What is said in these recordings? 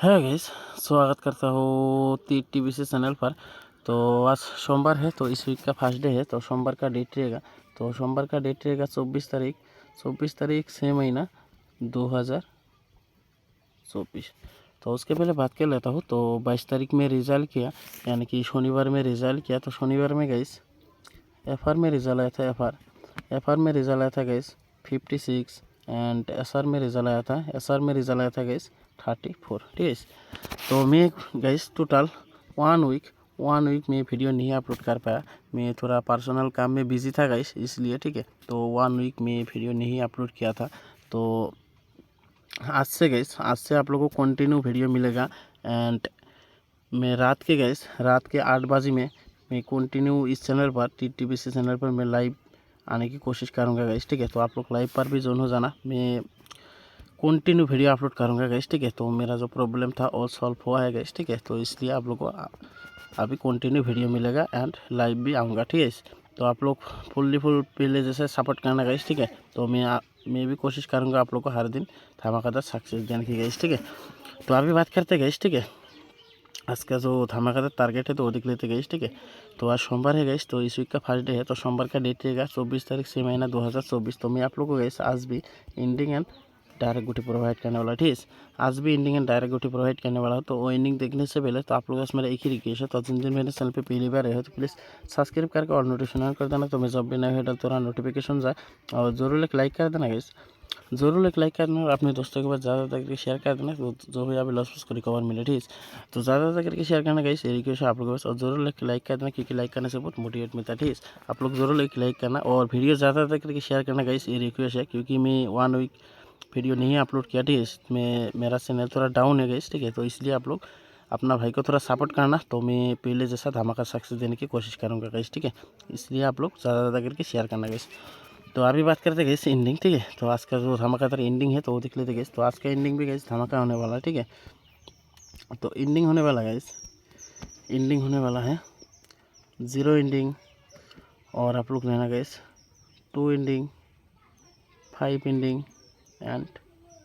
है गाइस, स्वागत करता हूँ टीबीसी चैनल पर। तो आज सोमवार है, तो इस वीक का फर्स्ट डे है। तो सोमवार का डेट रहेगा, तो सोमवार का डेट रहेगा 24 तारीख 6 महीना 2024। तो उसके पहले बात कर लेता हूँ। तो 22 तारीख में रिज़ल्ट किया, यानी कि शनिवार में रिज़ल्ट किया। तो शनिवार में गाइस एफआर में रिज़ल्ट आया था। एफआर में रिज़ल्ट आया था गाइस 56 एंड एसआर में रिज़ल्ट आया था गाइस 34। ठीक है। तो मैं गाइस टोटल वन वीक में वीडियो नहीं अपलोड कर पाया। मैं थोड़ा पर्सनल काम में बिजी था गाइस, इसलिए। ठीक है। तो 1 वीक में वीडियो नहीं अपलोड किया था। तो आज से आप लोगों को कंटिन्यू वीडियो मिलेगा। एंड मैं रात के 8 बजे में मैं कंटिन्यू इस चैनल पर टीबीसी चैनल पर मैं लाइव आने की कोशिश करूँगा गाइस। ठीक है। तो आप लोग लाइव पर भी ज्वाइन हो जाना। मैं कंटिन्यू वीडियो अपलोड करूँगा गाइस। ठीक है। तो मेरा जो प्रॉब्लम था वो सॉल्व हुआ है गाइस। ठीक है। तो इसलिए आप लोगों को अभी कंटिन्यू वीडियो मिलेगा एंड लाइव भी आऊँगा। ठीक है। तो आप लोग फुल पहले जैसे सपोर्ट करना गाइस। ठीक है। तो मैं भी कोशिश करूँगा आप लोग को हर दिन धमाकेदार सक्सेस देने की गाइस। ठीक है। तो अभी बात करते हैं गाइस। ठीक है। आज का जो धमाकेदार टारगेट है तो वो देख लेते गाइस। ठीक है। तो आज सोमवार है गाइस, तो इस वीक का फर्स्ट डे है। तो सोमवार का डेट रहेगा 24 तारीख 6 महीना 2024। तो मैं आप लोगों को गाइस आज भी एंडिंग एंड डायरेक्ट गुटी प्रोवाइड करने वाला। ठीक है। आज भी एंडिंग एंड डायरेक्ट गुटी प्रोवाइड करने वाला हूँ। तो वो एंडिंग देखने से पहले तो आप लोगों से मेरा एक ही रिक्वेस्ट है, तो जिन दिन मेरे चैनल पे पहली बार रहे हो तो प्लीज़ सब्सक्राइब करके और नोटिफिकेशन ऑन कर देना। तो मैं जब भी नया वीडियो तो नोटिफिकेशन जाए। और ज़रूर एक लाइक कर देना गाइस, ज़रूर एक लाइक कर देना और अपने दोस्तों के पास ज़्यादा करके शेयर कर देना, तो जो भी अभी लॉस को रिकवर मिले। ठीक है। तो ज़्यादा करके शेयर करना गाइस, ये रिक्वेस्ट है आप लोगों के पास। और ज़रूर एक लाइक कर देना, क्योंकि लाइक करने से बहुत मोटिवेट मिलता है। ठीक है। आप लोग ज़रूर एक लाइक करना और वीडियो ज़्यादा करके शेयर करना गाइस, ये रिक्वेस्ट है। क्योंकि मैं 1 वीक वीडियो नहीं अपलोड किया। ठीक है। मेरा चैनल थोड़ा डाउन है गाइस। ठीक है। तो इसलिए आप लोग अपना भाई को थोड़ा सपोर्ट करना, तो मैं पहले जैसा धमाका सक्सेस देने की कोशिश करूँगा गाइस। ठीक है। इसलिए आप लोग ज़्यादा करके शेयर करना गाइस। तो अभी बात करते गए एंडिंग। ठीक है। तो आज का जो धमाकेदार एंडिंग है तो वो देख लेते गए। तो आज का एंडिंग भी गए धमाका होने वाला है। ठीक है। तो एंडिंग होने वाला है 0 एंडिंग, और आप लोग लेना गए 2 एंडिंग, 5 एंडिंग एंड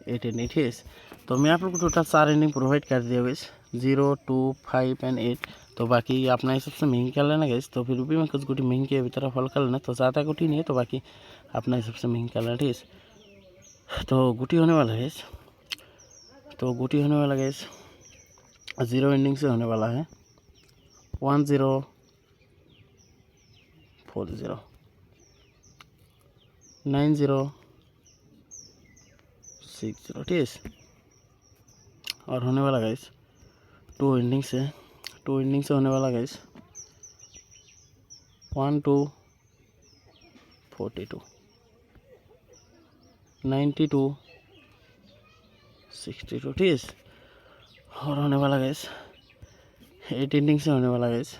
8 एंडिंग। ठीक है। तो मैं आप लोग को टोटल 4 एंडिंग प्रोवाइड कर दिया गई, 0, 2, 5 एंड 8। तो बाकी अपना हिसाब से महंगी कर लेना गई। तो फिर भी मैं कुछ गुटी महंगी अभी तरफ फल कर लेना, तो ज़्यादा गुटी नहीं है, तो बाकी अपना हिसाब से महंगी कर लेना। ठीक है। तो गुटी होने वाला है, गैस 0 एंडिंग से होने वाला है 1040, 9060। ठीक है। और होने वाला गैस 2 एंडिंग से होने वाला गैस 1242, 9262। ठीक है। और होने वाला गैस 8 एंडिंग से होने वाला गैस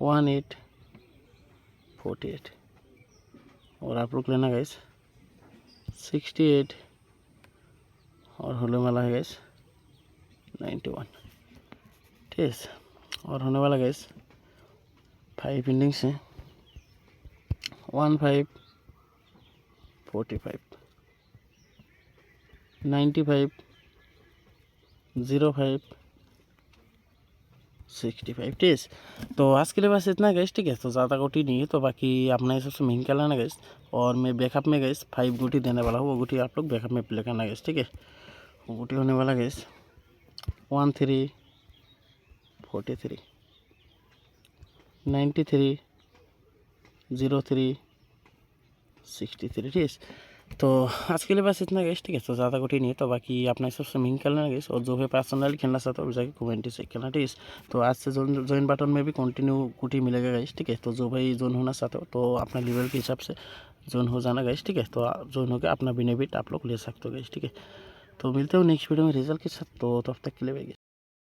1848। और आप लोग लेना गैस 68। और होने वाला है गैस 91। ठीक है। और होने वाला गैस 5 एंडिंग से 1545, 95, 05, 65। ठीक है। तो आज के लिए बस इतना गैस। ठीक है। तो ज़्यादा गुटी नहीं है, तो बाकी अपना हिसाब से महंगा लाना गैस। और मैं बैकअप में गैस 5 गुटी देने वाला हूँ, वो गुटी आप लोग बैकअप में प्ले करना गैस। ठीक है। वो गुटी होने वाला गैस 1343, 93, 03, 63। ठीक है। तो आज के लिए बस इतना गैस। ठीक है। तो ज़्यादा गुटी नहीं है, तो बाकी अपना हिसाब से महंगा कर लेना गैस। और जो भी पर्सनली खेलना चाहता हो जाके कमेंट से खेलना। ठीक है। तो आज से ज्वाइन बटन में भी कंटिन्यू गुटी मिलेगा गैस। ठीक है। तो जो भाई ज्वाइन होना चाहते हो तो अपना लेवल के हिसाब से ज्वाइन हो जाना गैस। ठीक है। तो ज्वाइन होकर अपना बेनिफिट आप लोग ले सकते हो गैस। ठीक है। तो मिलते हो नेक्स्ट वीडियो में रिजल्ट के साथ। तो तब तक के लिए भाई।